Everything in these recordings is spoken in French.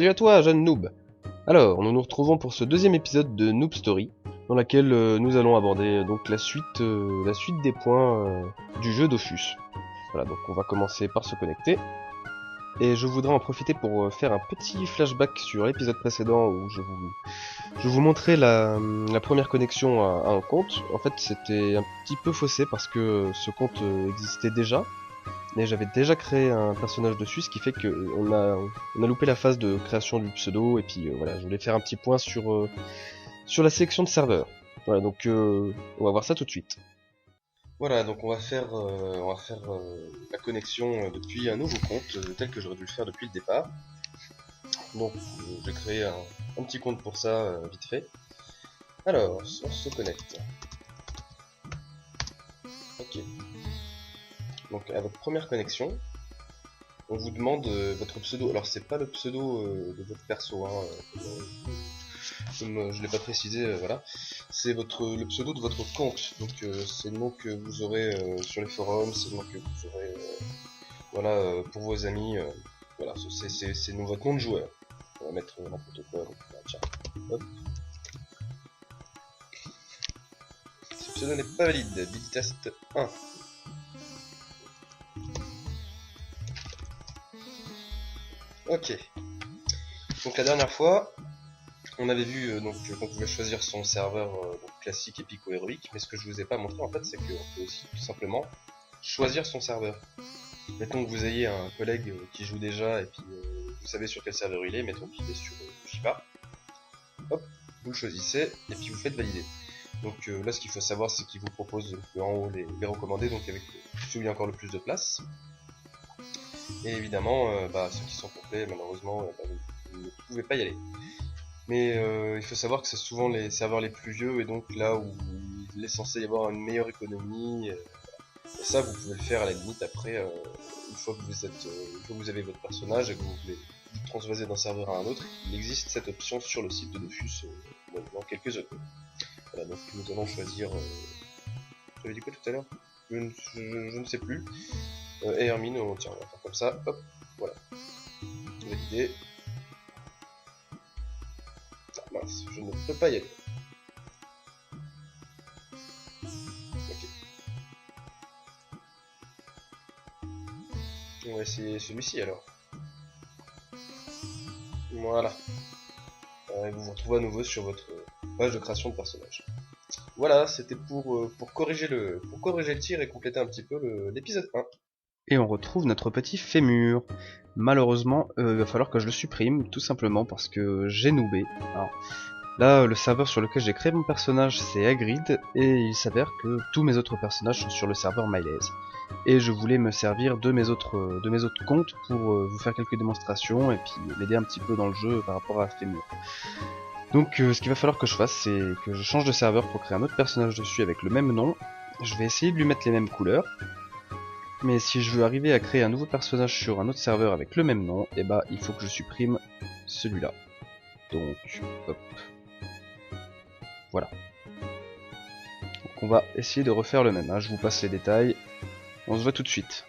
Salut à toi, jeune noob. Alors, nous nous retrouvons pour ce deuxième épisode de Noob Story, dans laquelle nous allons aborder donc la suite des points du jeu Dofus. Voilà, donc on va commencer par se connecter. Et je voudrais en profiter pour faire un petit flashback sur l'épisode précédent où je vous montrais la première connexion à un compte. En fait, c'était un petit peu faussé parce que ce compte existait déjà. Mais j'avais déjà créé un personnage dessus, ce qui fait que on a loupé la phase de création du pseudo, et puis voilà, je voulais faire un petit point sur la sélection de serveurs. Voilà, donc on va voir ça tout de suite. Voilà, donc on va faire la connexion depuis un nouveau compte, tel que j'aurais dû le faire depuis le départ. Donc j'ai créé un petit compte pour ça, vite fait. Alors, on se connecte. Ok. Donc à votre première connexion, on vous demande votre pseudo. Alors c'est pas le pseudo de votre perso, hein, comme je l'ai pas précisé, voilà. C'est le pseudo de votre compte. Donc c'est le nom que vous aurez sur les forums, c'est le nom que vous aurez voilà, pour vos amis. Voilà, c'est votre nom de joueur. On va mettre n'importe quoi. Donc, là, tiens, hop. Ce pseudo n'est pas valide. Big test 1. Ok. Donc la dernière fois, on avait vu donc qu'on pouvait choisir son serveur donc, classique, épique ou héroïque, mais ce que je vous ai pas montré en fait, c'est qu'on peut aussi tout simplement choisir son serveur. Mettons que vous ayez un collègue qui joue déjà et puis vous savez sur quel serveur il est, mettons qu'il est sur Shiba. Hop, vous le choisissez et puis vous faites valider. Donc là ce qu'il faut savoir c'est qu'il vous propose en haut les recommandés, donc avec celui encore le plus de place. Et évidemment, ceux qui sont complets, malheureusement, vous ne pouvez pas y aller. Mais il faut savoir que c'est souvent les serveurs les plus vieux et donc là où il est censé y avoir une meilleure économie. Et ça, vous pouvez le faire à la limite après, une fois que vous avez votre personnage et que vous voulez vous transvaser d'un serveur à un autre. Il existe cette option sur le site de Dofus dans quelques secondes. Voilà, donc nous allons choisir. J'avais dit quoi tout à l'heure? Je ne sais plus. Et Hermine, tiens, on va faire comme ça. Hop, voilà. Validé. Ah, mince, je ne peux pas y aller. Ok. On va essayer celui-ci alors. Voilà. Et vous vous retrouvez à nouveau sur votre page de création de personnage. Voilà, c'était pour corriger le tir et compléter un petit peu l'épisode 1. Et on retrouve notre petit fémur. Malheureusement, il va falloir que je le supprime, tout simplement parce que j'ai noobé. Alors, là, le serveur sur lequel j'ai créé mon personnage, c'est Hagrid, et il s'avère que tous mes autres personnages sont sur le serveur Mylaise. Et je voulais me servir de mes autres comptes pour vous faire quelques démonstrations et puis m'aider un petit peu dans le jeu par rapport à Fémur. Donc ce qu'il va falloir que je fasse, c'est que je change de serveur pour créer un autre personnage dessus avec le même nom. Je vais essayer de lui mettre les mêmes couleurs. Mais si je veux arriver à créer un nouveau personnage sur un autre serveur avec le même nom, et bah il faut que je supprime celui-là. Donc hop. Voilà. Donc on va essayer de refaire le même, hein. Je vous passe les détails. On se voit tout de suite.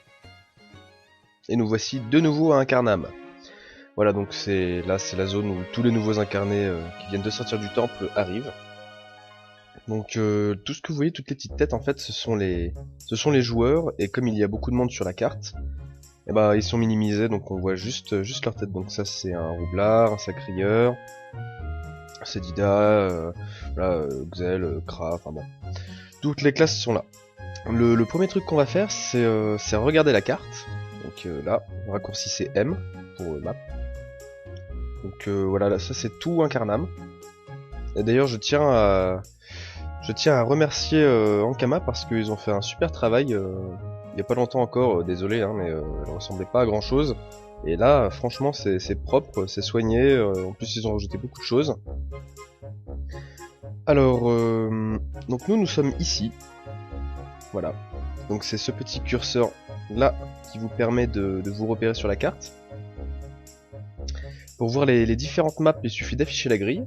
Et nous voici de nouveau à Incarnam. Voilà, donc c'est la zone où tous les nouveaux incarnés qui viennent de sortir du temple arrivent. Donc tout ce que vous voyez, toutes les petites têtes en fait, ce sont les joueurs, et comme il y a beaucoup de monde sur la carte, et bah ils sont minimisés, donc on voit juste leur tête. Donc ça c'est un roublard, un sacrieur, c'est Dida, voilà, Xel, Kra, enfin bon. Toutes les classes sont là. Le premier truc qu'on va faire, c'est regarder la carte. Donc là, on raccourcit M pour map. Donc voilà, là, ça c'est tout Incarnam. Et d'ailleurs, je tiens à remercier Ankama parce qu'ils ont fait un super travail. Il y a pas longtemps encore, désolé, hein, mais elle ressemblait pas à grand chose. Et là, franchement, c'est propre, c'est soigné. En plus, ils ont rajouté beaucoup de choses. Alors, donc nous sommes ici. Voilà. Donc c'est ce petit curseur là qui vous permet de vous repérer sur la carte. Pour voir les différentes maps, il suffit d'afficher la grille.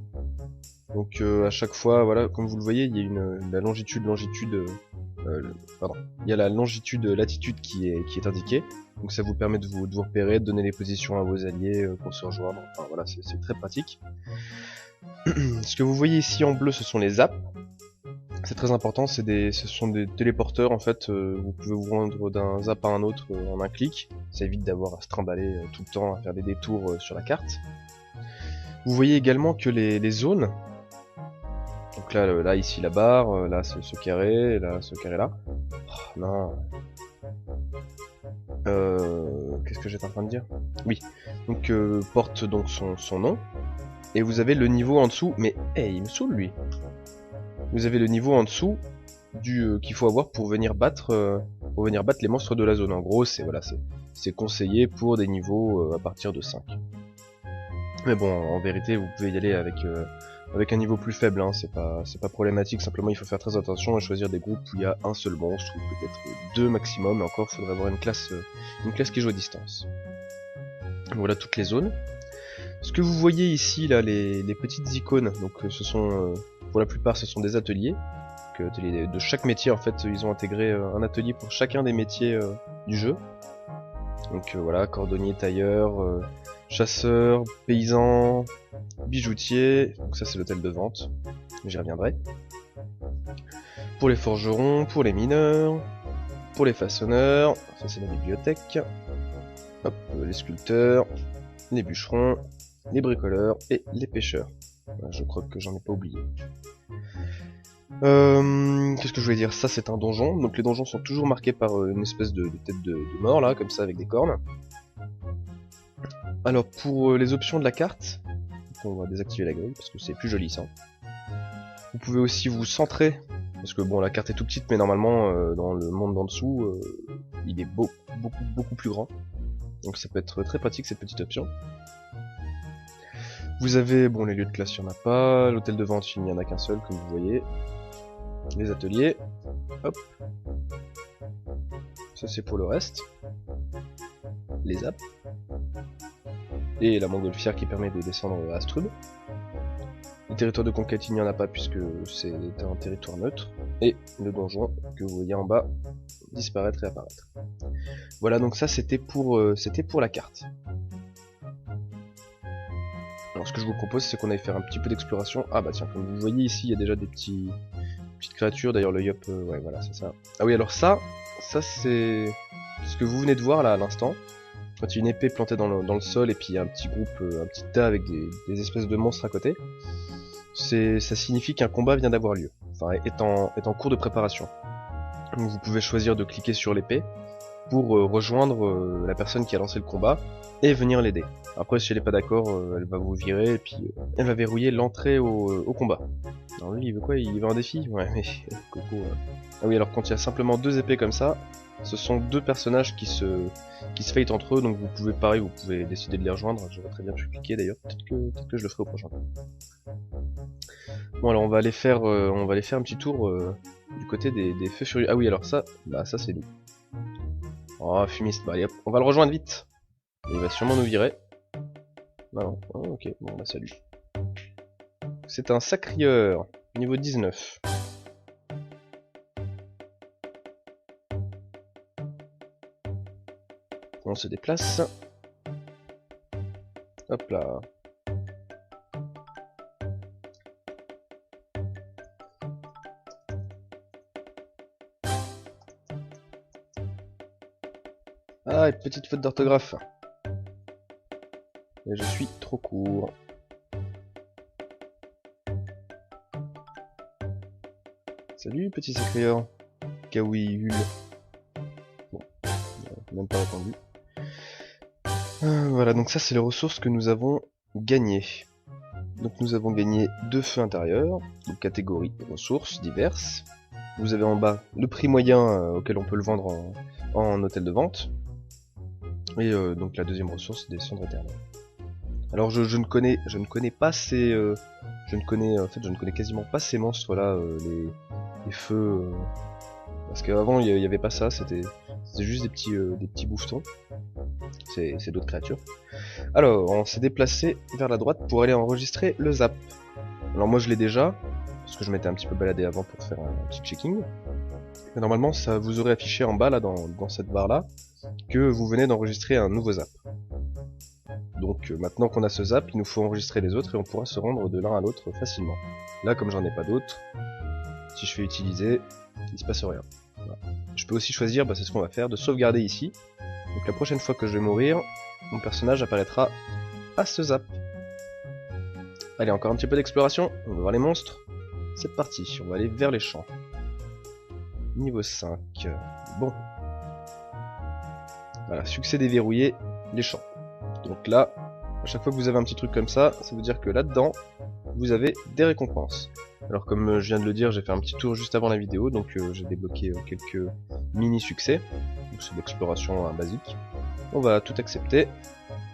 Donc à chaque fois, voilà, comme vous le voyez, il y a la longitude pardon, il y a la longitude, latitude qui est indiquée. Donc ça vous permet de vous repérer, de donner les positions à vos alliés pour se rejoindre. Enfin voilà, c'est très pratique. Ce que vous voyez ici en bleu, ce sont les zaps. C'est très important, ce sont des téléporteurs en fait. Vous pouvez vous rendre d'un zap à un autre en un clic. Ça évite d'avoir à se trimballer tout le temps, à faire des détours sur la carte. Vous voyez également que les zones, donc là ici la barre, là ce carré, là ce carré là. Oh, non. Qu'est-ce que j'étais en train de dire? Oui. Donc porte donc son nom. Et vous avez le niveau en dessous. Mais hey, il me saoule lui. Vous avez le niveau en dessous qu'il faut avoir pour venir battre les monstres de la zone. En gros, c'est conseillé pour des niveaux à partir de 5. Mais bon, en vérité, vous pouvez y aller avec un niveau plus faible, hein. C'est pas problématique, simplement il faut faire très attention à choisir des groupes où il y a un seul monstre, ou peut-être 2 maximum, et encore il faudrait avoir une classe qui joue à distance. Voilà toutes les zones. Ce que vous voyez ici, là, les petites icônes, donc ce sont, pour la plupart, ce sont des ateliers. Donc, ateliers de chaque métier, en fait, ils ont intégré un atelier pour chacun des métiers du jeu. Donc voilà, cordonnier, tailleur, chasseur, paysan, bijoutier, donc ça c'est l'hôtel de vente, j'y reviendrai. Pour les forgerons, pour les mineurs, pour les façonneurs, ça c'est la bibliothèque. Hop, les sculpteurs, les bûcherons, les bricoleurs et les pêcheurs. Je crois que j'en ai pas oublié. Qu'est-ce que je voulais dire? Ça c'est un donjon, donc les donjons sont toujours marqués par une espèce de tête de mort là, comme ça avec des cornes. Alors pour les options de la carte, on va désactiver la grille parce que c'est plus joli ça. Vous pouvez aussi vous centrer, parce que bon la carte est tout petite mais normalement dans le monde d'en dessous il est beaucoup plus grand. Donc ça peut être très pratique cette petite option. Vous avez bon les lieux de classe il n'y en a pas, l'hôtel de vente il n'y en a qu'un seul comme vous voyez. Les ateliers, hop. Ça c'est pour le reste. Les apps. Et la montgolfière qui permet de descendre à Astrub. Le territoire de conquête il n'y en a pas puisque c'est un territoire neutre. Et le donjon que vous voyez en bas disparaître et apparaître. Voilà donc ça c'était pour la carte. Alors ce que je vous propose c'est qu'on aille faire un petit peu d'exploration. Ah bah tiens comme vous voyez ici il y a déjà des petites créatures, d'ailleurs le yop, ouais voilà c'est ça. Ah oui alors ça c'est ce que vous venez de voir là à l'instant. Quand il y a une épée plantée dans le sol et puis il y a un petit groupe, un petit tas avec des espèces de monstres à côté, ça signifie qu'un combat vient d'avoir lieu, enfin est en cours de préparation. Donc vous pouvez choisir de cliquer sur l'épée pour rejoindre la personne qui a lancé le combat et venir l'aider. Après si elle n'est pas d'accord, elle va vous virer et puis elle va verrouiller l'entrée au combat. Alors lui il veut quoi? Il veut un défi? Ouais mais coco. Ah oui alors quand il y a simplement 2 épées comme ça, ce sont 2 personnages qui se fightent entre eux, donc vous pouvez décider de les rejoindre. J'aurais très bien pu cliquer d'ailleurs, peut-être que je le ferai au prochain. Bon alors on va aller faire un petit tour du côté des feux furieux. Ah oui alors ça c'est nous. Oh fumiste, bah allez hop, on va le rejoindre vite. Il va sûrement nous virer. Non, oh, ok, bon bah salut. C'est un sacrieur, niveau 19. On se déplace. Hop là. Ah, une petite faute d'orthographe. Et je suis trop court. Salut petit sacrieur. Kawi Hul. Bon, même pas répondu. Voilà, donc ça c'est les ressources que nous avons gagnées. Donc nous avons gagné 2 feux intérieurs, donc catégorie ressources diverses. Vous avez en bas le prix moyen auquel on peut le vendre en hôtel de vente. Et donc la deuxième ressource des cendres éternelles. Alors je ne connais pas ces je ne connais quasiment pas ces monstres là, les feux parce qu'avant il y avait pas ça, c'était juste des petits bouffetons. C'est d'autres créatures. Alors on s'est déplacé vers la droite pour aller enregistrer le zap. Alors moi je l'ai déjà parce que je m'étais un petit peu baladé avant pour faire un petit checking. Et normalement, ça vous aurait affiché en bas, là, dans cette barre-là, que vous venez d'enregistrer un nouveau zap. Donc maintenant qu'on a ce zap, il nous faut enregistrer les autres et on pourra se rendre de l'un à l'autre facilement. Là, comme j'en ai pas d'autres, si je fais utiliser, il se passe rien. Voilà. Je peux aussi choisir, c'est ce qu'on va faire, de sauvegarder ici. Donc la prochaine fois que je vais mourir, mon personnage apparaîtra à ce zap. Allez, encore un petit peu d'exploration, on va voir les monstres. C'est parti, on va aller vers les champs. Niveau 5. Bon. Voilà, succès déverrouillé, les champs. Donc là, à chaque fois que vous avez un petit truc comme ça veut dire que là-dedans, vous avez des récompenses. Alors comme je viens de le dire, j'ai fait un petit tour juste avant la vidéo, donc j'ai débloqué quelques mini-succès. Donc c'est de l'exploration basique. On va tout accepter.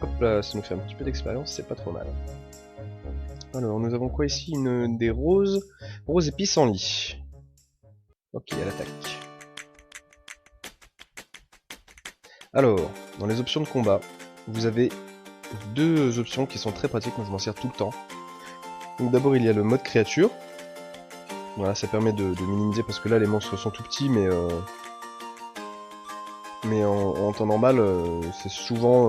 Hop là, ça nous fait un petit peu d'expérience, c'est pas trop mal. Alors, nous avons quoi ici? Des roses. Roses et pissenlit. Ok, à l'attaque. Alors, dans les options de combat, vous avez deux options qui sont très pratiques, moi je m'en sers tout le temps. Donc d'abord il y a le mode créature. Voilà, ça permet de minimiser parce que là les monstres sont tout petits, mais en temps normal c'est souvent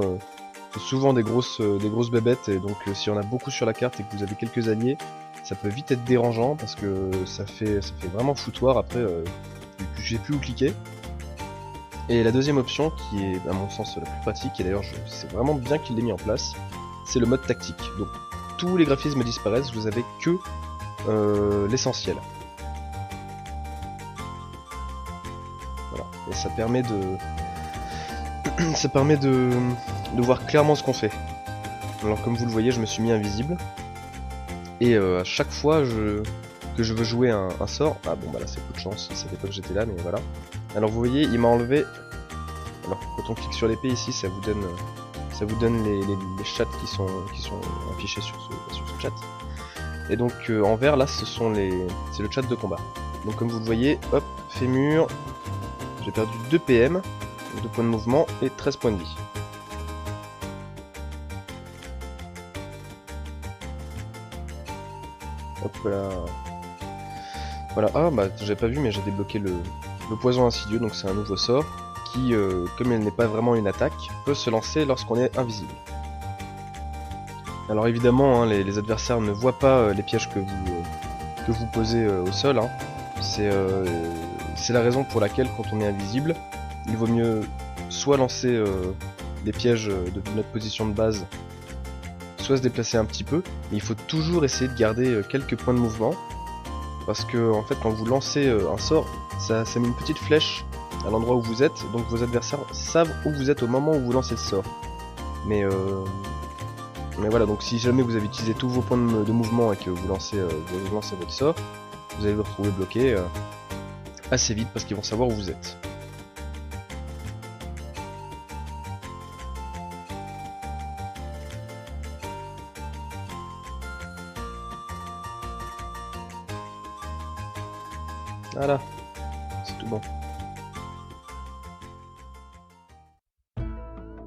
des grosses bébêtes, et donc si on a beaucoup sur la carte et que vous avez quelques alliés, ça peut vite être dérangeant parce que ça fait vraiment foutoir après. Je sais plus où cliquer. Et la deuxième option, qui est à mon sens la plus pratique, et d'ailleurs c'est vraiment bien qu'il l'ait mis en place, c'est le mode tactique. Donc tous les graphismes disparaissent, vous avez que l'essentiel. Voilà, et ça permet de voir clairement ce qu'on fait. Alors comme vous le voyez, je me suis mis invisible, et à chaque fois que je veux jouer un sort, ah bon bah là c'est peu de chance, il savait pas que j'étais là, mais voilà. Alors vous voyez, il m'a enlevé. Alors quand on clique sur l'épée ici, ça vous donne les chats qui sont affichés sur ce chat. Et donc en vert là, c'est le chat de combat. Donc comme vous le voyez, hop, fémur, j'ai perdu 2 PM, 2 points de mouvement et 13 points de vie. Hop là. Voilà, ah bah j'avais pas vu, mais j'ai débloqué le poison insidieux, donc c'est un nouveau sort qui, comme elle n'est pas vraiment une attaque, peut se lancer lorsqu'on est invisible. Alors évidemment, hein, les adversaires ne voient pas les pièges que vous posez au sol. Hein. C'est la raison pour laquelle, quand on est invisible, il vaut mieux soit lancer des pièges de notre position de base, soit se déplacer un petit peu, mais il faut toujours essayer de garder quelques points de mouvement, parce que en fait, quand vous lancez un sort, ça met une petite flèche à l'endroit où vous êtes, donc vos adversaires savent où vous êtes au moment où vous lancez le sort. Mais voilà, donc si jamais vous avez utilisé tous vos points de mouvement et que vous lancez votre sort, vous allez vous retrouver bloqué assez vite parce qu'ils vont savoir où vous êtes. Voilà, c'est tout bon.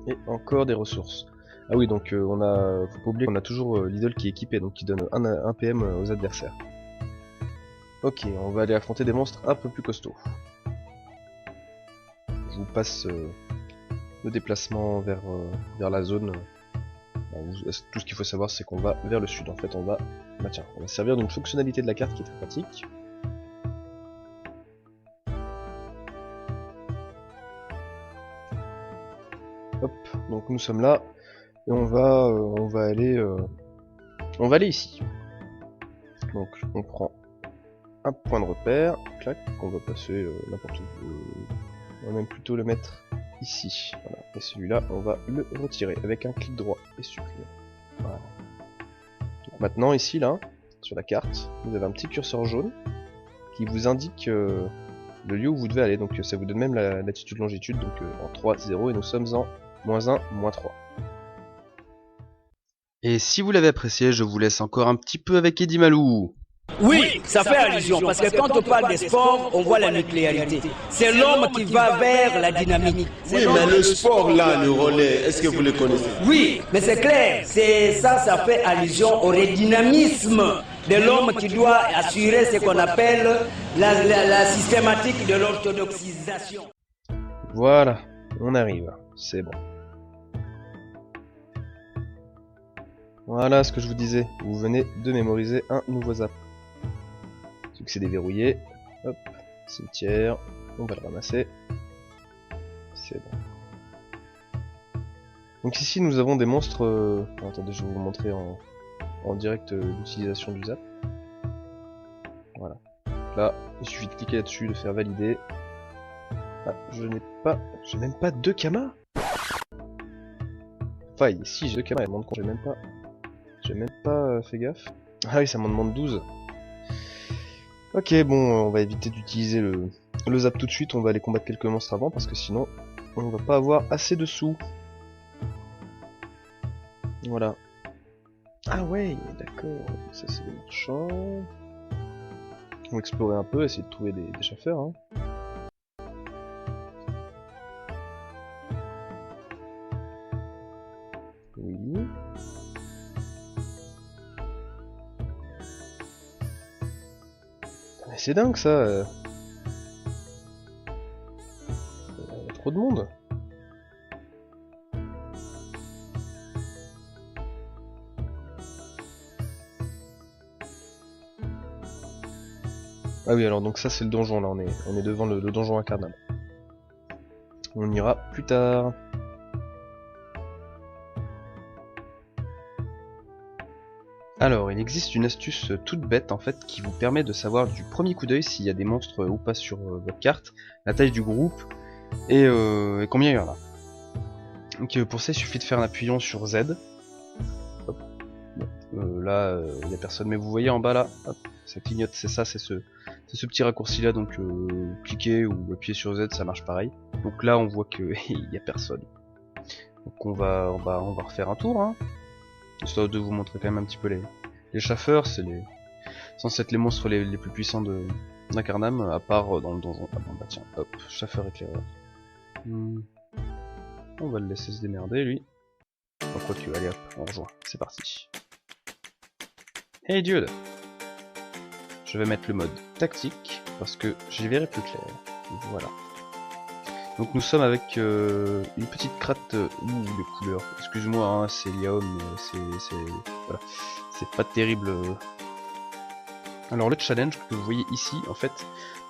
Et encore des ressources. Ah oui, donc faut pas oublier qu'on a toujours l'idole qui est équipée, donc qui donne 1 PM aux adversaires. Ok, on va aller affronter des monstres un peu plus costauds. Je vous passe le déplacement vers la zone. Tout ce qu'il faut savoir, c'est qu'on va vers le sud. En fait, on va servir d'une fonctionnalité de la carte qui est très pratique. Hop, donc nous sommes là et on va aller ici. Donc on prend un point de repère, clac, qu'on va passer n'importe où. On va même plutôt le mettre ici. Voilà. Et celui-là, on va le retirer avec un clic droit et supprimer. Voilà. Donc maintenant ici là, sur la carte, vous avez un petit curseur jaune qui vous indique le lieu où vous devez aller. Donc ça vous donne même la latitude longitude, donc en 3, 0, et nous sommes en -1, -3. Et si vous l'avez apprécié, je vous laisse encore un petit peu avec Eddie Malou. Oui, ça fait allusion, parce que quand on parle des sports, on voit la nucléarité. C'est l'homme qui va vers la dynamique. Oui, mais le sport là, le relais, est-ce que vous le connaissez? Oui, mais c'est clair, ça fait allusion au redynamisme de l'homme qui doit assurer ce qu'on appelle la systématique de l'orthodoxisation. Voilà, on arrive, c'est bon. Voilà ce que je vous disais, vous venez de mémoriser un nouveau zap. Succès déverrouillé, hop, cimetière, on va le ramasser. C'est bon. Donc ici nous avons des monstres... attendez, je vais vous montrer en direct l'utilisation du zap. Voilà. Là, il suffit de cliquer là-dessus, de faire valider. Ah, j'ai même pas 2 kamas. Enfin, si j'ai 2 kamas, elle demande quand j'ai même pas fait gaffe. Ah oui, ça m'en demande 12. Ok, bon, on va éviter d'utiliser le zap tout de suite, on va aller combattre quelques monstres avant, parce que sinon, on va pas avoir assez de sous. Voilà. Ah ouais, d'accord, ça c'est le marchand. On va explorer un peu, essayer de trouver des chasseurs, hein. Oui. Mais c'est dingue ça. Il y a trop de monde. Ah oui, alors donc ça c'est le donjon là, on est devant le donjon incarnable. On ira plus tard. Alors, il existe une astuce toute bête en fait qui vous permet de savoir du premier coup d'œil s'il y a des monstres ou pas sur votre carte, la taille du groupe et combien il y en a. Donc pour ça il suffit de faire un appuyant sur Z. Hop. Là il n'y a personne mais vous voyez en bas là, hop, ça clignote, c'est ça, c'est ce petit raccourci là, donc cliquez ou appuyez sur Z, ça marche pareil. Donc là on voit que il n'y a personne. Donc on va refaire un tour, hein. Histoire de vous montrer quand même un petit peu les chaffeurs, c'est censé être les monstres les plus puissants d'Incarnam, à part dans le donjon. Ah bon bah tiens, hop, chaffeur éclaireur. On va le laisser se démerder lui. Bon, quoique, allez hop, on rejoint, c'est parti. Hey dude! Je vais mettre le mode tactique, parce que j'y verrai plus clair. Voilà. Donc nous sommes avec une petite cratte de couleur. Excuse-moi, hein, c'est Liao, mais voilà, c'est pas terrible. Alors le challenge que vous voyez ici, en fait,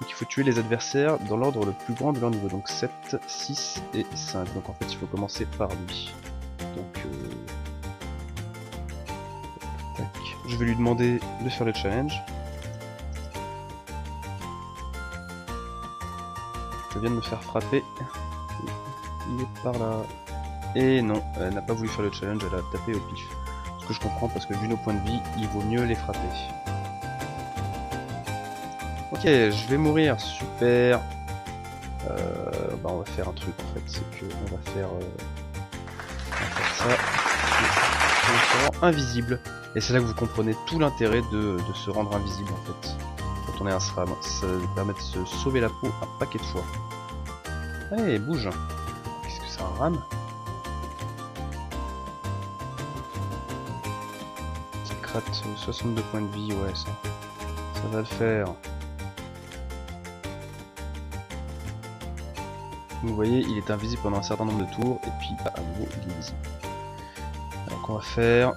donc il faut tuer les adversaires dans l'ordre le plus grand de leur niveau. Donc 7, 6 et 5. Donc en fait il faut commencer par lui. Donc tac. Je vais lui demander de faire le challenge. Je viens de me faire frapper. Il est par là. Et non, elle n'a pas voulu faire le challenge, elle a tapé au pif. Ce que je comprends parce que vu nos points de vie, il vaut mieux les frapper. Ok, je vais mourir, super. Bah on va faire un truc en fait, c'est que on va faire ça. On se rend invisible. Et c'est là que vous comprenez tout l'intérêt de se rendre invisible en fait. Quand on est un SRAM, ça permet de se sauver la peau un paquet de fois. Allez, bouge. Qu'est-ce que c'est un ram? Crate 62 points de vie, ouais ça va le faire. Vous voyez, il est invisible pendant un certain nombre de tours et puis à nouveau il est visible. Alors qu'on va faire,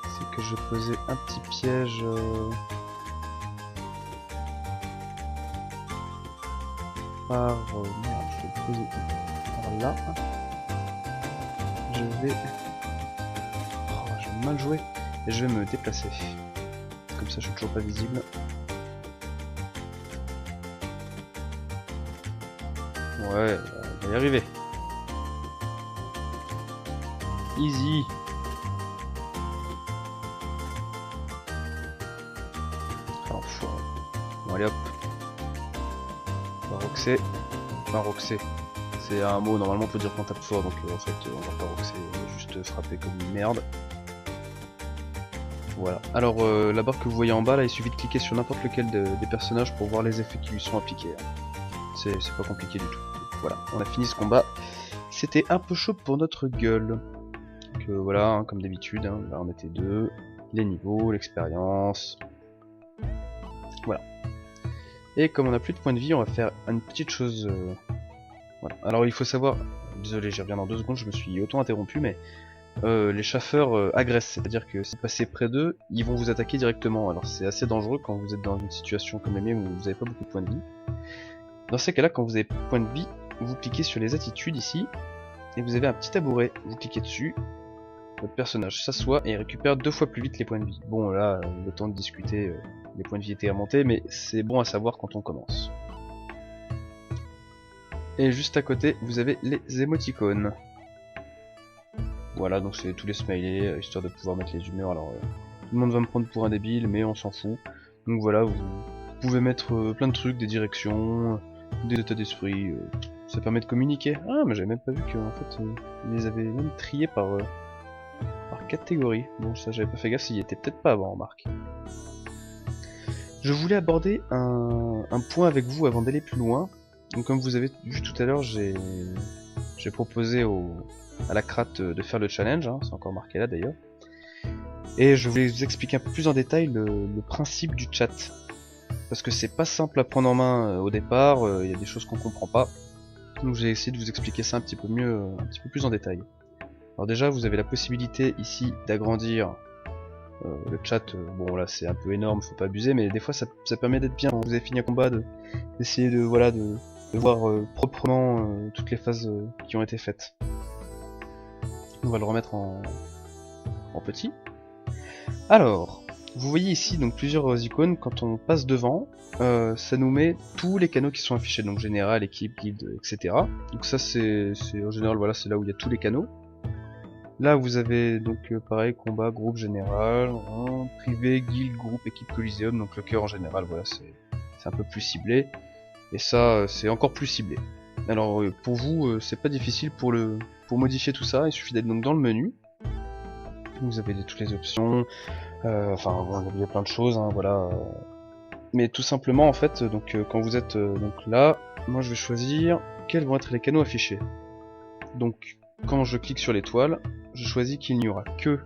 c'est que je vais poser un petit piège. Par merde, je vais le poser par là. Je vais mal jouer et je vais me déplacer. Comme ça je suis toujours pas visible. Ouais, on va y arriver. Easy. Oh, bon allez hop. Roxer. C'est un mot, normalement on peut dire qu'on tape fort, donc en fait on va pas roxer, on va juste frapper comme une merde. Voilà. Alors la barre que vous voyez en bas là, il suffit de cliquer sur n'importe lequel des personnages pour voir les effets qui lui sont appliqués. C'est pas compliqué du tout. Donc, voilà, on a fini ce combat. C'était un peu chaud pour notre gueule. Donc voilà, hein, comme d'habitude, hein, là on était deux. Les niveaux, l'expérience. Voilà. Et comme on n'a plus de points de vie, on va faire une petite chose. Voilà. Alors il faut savoir, désolé j'y reviens dans 2 secondes, je me suis auto-interrompu, mais les chasseurs agressent, c'est-à-dire que si vous passez près d'eux, ils vont vous attaquer directement. Alors c'est assez dangereux quand vous êtes dans une situation comme la mienne où vous n'avez pas beaucoup de points de vie. Dans ces cas-là, quand vous avez plus de points de vie, vous cliquez sur les attitudes ici, et vous avez un petit tabouret, vous cliquez dessus, votre personnage s'assoit et récupère 2 fois plus vite les points de vie. Bon là, le temps de discuter, les points de vie étaient remontés, mais c'est bon à savoir quand on commence. Et juste à côté, vous avez les émoticônes. Voilà, donc c'est tous les smileys, histoire de pouvoir mettre les humeurs. Alors, tout le monde va me prendre pour un débile, mais on s'en fout. Donc voilà, vous pouvez mettre plein de trucs, des directions, des états d'esprit. Ça permet de communiquer. Ah, mais j'avais même pas vu que en fait, ils les avaient même triés par catégorie. Bon, ça j'avais pas fait gaffe, s'il y était peut-être pas avant, remarque. Je voulais aborder un point avec vous avant d'aller plus loin. Donc comme vous avez vu tout à l'heure, j'ai proposé à la crate de faire le challenge, hein, c'est encore marqué là d'ailleurs. Et je voulais vous expliquer un peu plus en détail le principe du chat. Parce que c'est pas simple à prendre en main au départ, il y a des choses qu'on comprend pas. Donc j'ai essayé de vous expliquer ça un petit peu mieux, un petit peu plus en détail. Alors déjà vous avez la possibilité ici d'agrandir le chat, bon là c'est un peu énorme, faut pas abuser, mais des fois ça permet d'être bien quand vous avez fini un combat, d'essayer de voir proprement toutes les phases qui ont été faites. On va le remettre en petit. Alors, vous voyez ici donc plusieurs icônes. Quand on passe devant, ça nous met tous les canaux qui sont affichés, donc général, équipe, guide, etc. Donc ça c'est en général, voilà, c'est là où il y a tous les canaux. Là vous avez donc pareil, combat, groupe, général, privé, guild, groupe, équipe, coliseum, donc le cœur en général, voilà, c'est un peu plus ciblé. Et ça, c'est encore plus ciblé. Alors pour vous, c'est pas difficile pour modifier tout ça, il suffit d'être donc dans le menu. Vous avez toutes les options, enfin bon, il y a plein de choses, hein, voilà. Mais tout simplement en fait, donc quand vous êtes donc là, moi je vais choisir quels vont être les canaux affichés. Donc quand je clique sur l'étoile, je choisis qu'il n'y aura que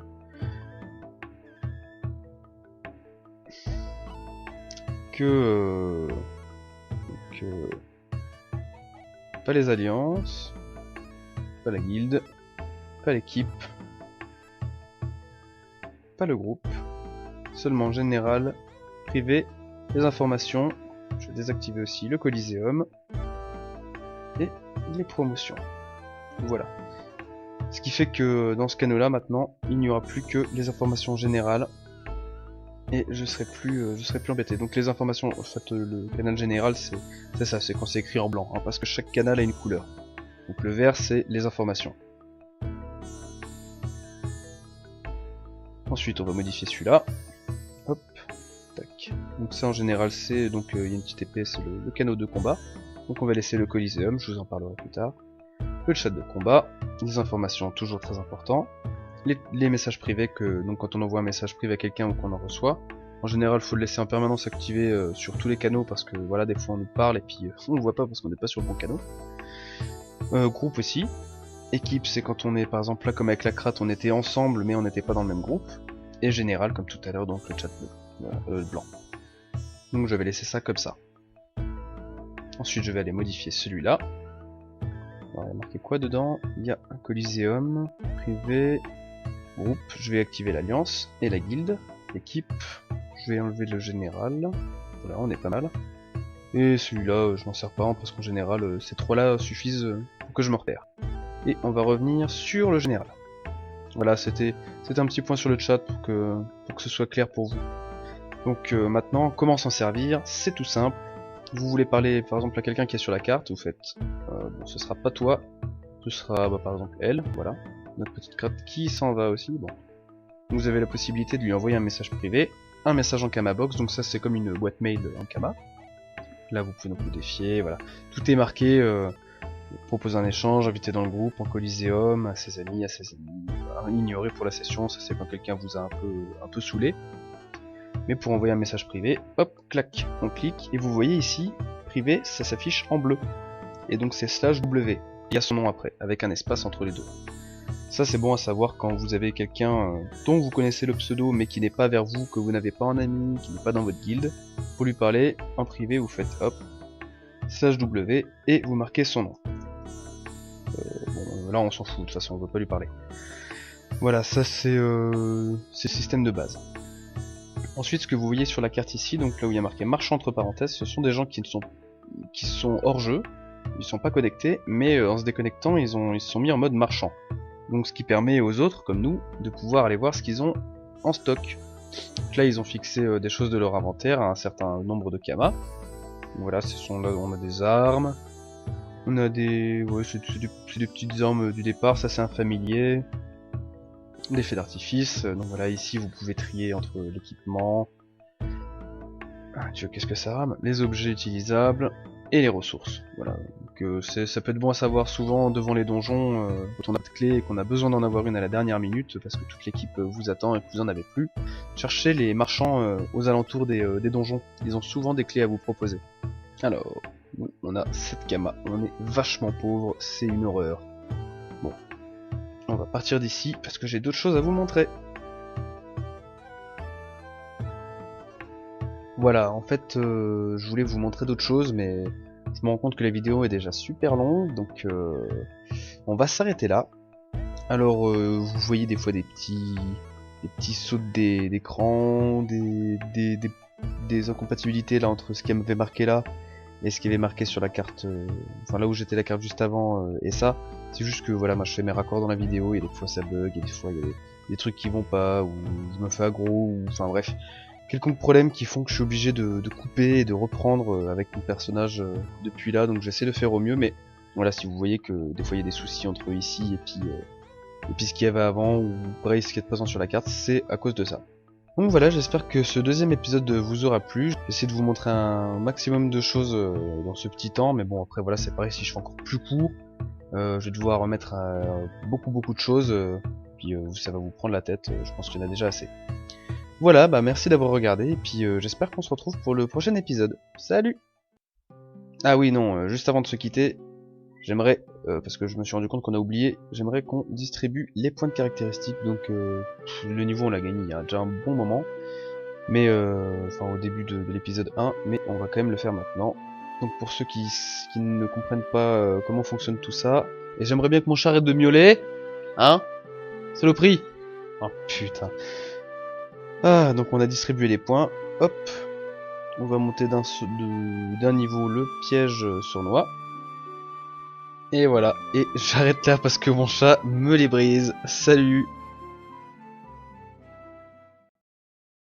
pas les alliances, pas la guilde, pas l'équipe, pas le groupe, seulement général, privé, les informations, je vais désactiver aussi le coliseum, et les promotions. Voilà. Ce qui fait que dans ce canal là maintenant, il n'y aura plus que les informations générales, et je serai plus embêté. Donc les informations, en fait le canal général c'est ça, c'est quand c'est écrit en blanc, hein, parce que chaque canal a une couleur. Donc le vert c'est les informations. Ensuite on va modifier celui-là. Hop, tac. Donc ça en général c'est, donc il y a une petite épée, c'est le canal de combat. Donc on va laisser le coliseum, je vous en parlerai plus tard. Le chat de combat, les informations toujours très important. Les messages privés, donc quand on envoie un message privé à quelqu'un ou qu'on en reçoit, en général faut le laisser en permanence activé sur tous les canaux parce que voilà, des fois on nous parle et puis on le voit pas parce qu'on n'est pas sur le bon canal. Groupe aussi. Équipe, c'est quand on est par exemple là comme avec la crate, on était ensemble mais on n'était pas dans le même groupe. Et général comme tout à l'heure, donc le chat blanc. Donc je vais laisser ça comme ça. Ensuite je vais aller modifier celui-là. Alors, il y a marqué quoi dedans? Il y a un coliseum, privé, groupe, je vais activer l'alliance et la guilde, équipe, je vais enlever le général, voilà, on est pas mal. Et celui-là, je m'en sers pas parce qu'en général, ces trois-là suffisent pour que je me repère. Et on va revenir sur le général. Voilà, c'était un petit point sur le chat pour que ce soit clair pour vous. Donc maintenant, comment s'en servir? C'est tout simple. Vous voulez parler par exemple à quelqu'un qui est sur la carte, vous faites, bon, ce sera pas toi, ce sera par exemple elle, voilà, notre petite carte qui s'en va aussi, bon. Vous avez la possibilité de lui envoyer un message privé, un message en Kamabox, donc ça c'est comme une boîte mail en Kama. Là vous pouvez donc le défier, voilà. Tout est marqué, propose un échange, inviter dans le groupe, en coliseum, à ses amis, ignorer pour la session, ça c'est quand quelqu'un vous a un peu saoulé. Mais pour envoyer un message privé, hop, clac, on clique, et vous voyez ici, privé, ça s'affiche en bleu. Et donc c'est /W, il y a son nom après, avec un espace entre les deux. Ça c'est bon à savoir quand vous avez quelqu'un dont vous connaissez le pseudo mais qui n'est pas vers vous, que vous n'avez pas en ami, qui n'est pas dans votre guilde. Pour lui parler, en privé vous faites hop, /W et vous marquez son nom. Bon là on s'en fout, de toute façon on veut pas lui parler. Voilà, ça c'est le système de base. Ensuite ce que vous voyez sur la carte ici, donc là où il y a marqué marchand entre parenthèses, ce sont des gens qui sont hors jeu, ils sont pas connectés, mais en se déconnectant ils se sont mis en mode marchand. Donc ce qui permet aux autres, comme nous, de pouvoir aller voir ce qu'ils ont en stock. Donc là ils ont fixé des choses de leur inventaire à un certain nombre de kamas. Voilà, là on a des armes, on a des... ouais, c'est des petites armes du départ, ça c'est un familier, des feux d'artifice, donc voilà ici vous pouvez trier entre l'équipement, qu'est-ce que ça rame, les objets utilisables et les ressources. Voilà, donc ça peut être bon à savoir souvent devant les donjons quand on a de clés et qu'on a besoin d'en avoir une à la dernière minute parce que toute l'équipe vous attend et que vous en avez plus. Cherchez les marchands aux alentours des donjons, ils ont souvent des clés à vous proposer. Alors, nous, on a 7 kamas, on est vachement pauvre, c'est une horreur. Bon, on va partir d'ici parce que j'ai d'autres choses à vous montrer. Voilà, en fait, je voulais vous montrer d'autres choses, mais je me rends compte que la vidéo est déjà super longue, donc on va s'arrêter là. Alors, vous voyez des fois des petits sauts d'écran, des incompatibilités là entre ce qui m'avait marqué là et ce qui avait marqué sur la carte, enfin là où j'étais la carte juste avant et ça. C'est juste que voilà, moi je fais mes raccords dans la vidéo et des fois ça bug, et des fois il y a des trucs qui vont pas, ou je me fais aggro, ou enfin bref. Quelconque problème qui font que je suis obligé de couper et de reprendre avec mon personnage depuis là, donc j'essaie de faire au mieux, mais voilà, si vous voyez que des fois il y a des soucis entre ici et puis ce qu'il y avait avant, ou pareil ce qui est présent sur la carte, c'est à cause de ça. Donc voilà, j'espère que ce deuxième épisode vous aura plu. J'essaie de vous montrer un maximum de choses dans ce petit temps, mais bon après voilà, c'est pareil, si je fais encore plus court, je vais devoir remettre beaucoup de choses, puis ça va vous prendre la tête, je pense qu'il y en a déjà assez. Voilà, bah merci d'avoir regardé, et puis j'espère qu'on se retrouve pour le prochain épisode. Salut! Ah oui, non, juste avant de se quitter, j'aimerais, parce que je me suis rendu compte qu'on a oublié, j'aimerais qu'on distribue les points de caractéristiques, donc le niveau on l'a gagné il y a déjà un bon moment, mais enfin au début de l'épisode 1, mais on va quand même le faire maintenant. Donc pour ceux qui ne comprennent pas comment fonctionne tout ça, et j'aimerais bien que mon chat arrête de miauler, hein? Saloperie! Oh putain. Ah, donc on a distribué les points, hop, on va monter d'un niveau le piège sournois, et voilà, et j'arrête là parce que mon chat me les brise, salut!